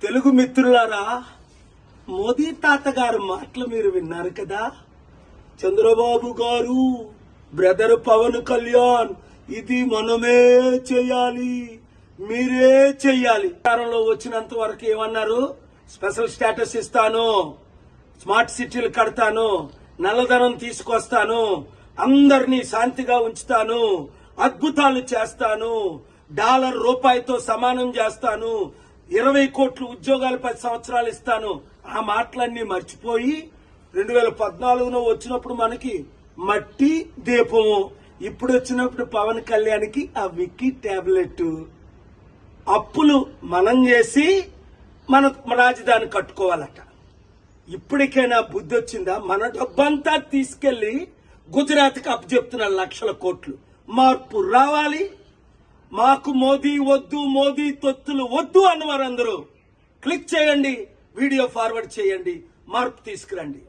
తెలుగు మిత్రులారా, మోదీ తాతగారు మాటలు మీరు విన్నారు కదా. చంద్రబాబు గారు, బ్రదర్ పవన్ కళ్యాణ్, ఇది మనమే చేయాలి, మీరే చెయ్యాలి. అధికారంలో వచ్చినంత వరకు ఏమన్నారు? స్పెషల్ స్టేటస్ ఇస్తాను, స్మార్ట్ సిటీలు కడతాను, నల్లధనం తీసుకొస్తాను, అందరినీ శాంతిగా ఉంచుతాను, అద్భుతాలు చేస్తాను, డాలర్ రూపాయితో సమానం చేస్తాను, 20 కోట్ల ఉద్యోగాలు 10 సంవత్సరాలు ఇస్తాను. ఆ మాటలన్నీ మర్చిపోయి 2014లో వచ్చినప్పుడు మనకి మట్టి దీపము, ఇప్పుడు వచ్చినప్పుడు పవన్ కళ్యాణ్కి ఆ విక్కీ టాబ్లెట్. అప్పులు మనం చేసి మన రాజధాని కట్టుకోవాలట. ఇప్పటికైనా బుద్ధి వచ్చిందా? మన డబ్బంతా తీసుకెళ్లి గుజరాత్కి అప్పచెప్తున్న లక్షల కోట్లు. మార్పు రావాలి. మాకు మోదీ వద్దు, మోదీ తొత్తులు వద్దు అన్నవారు అందరూ క్లిక్ చేయండి, వీడియో ఫార్వర్డ్ చేయండి, మార్పు తీసుకురండి.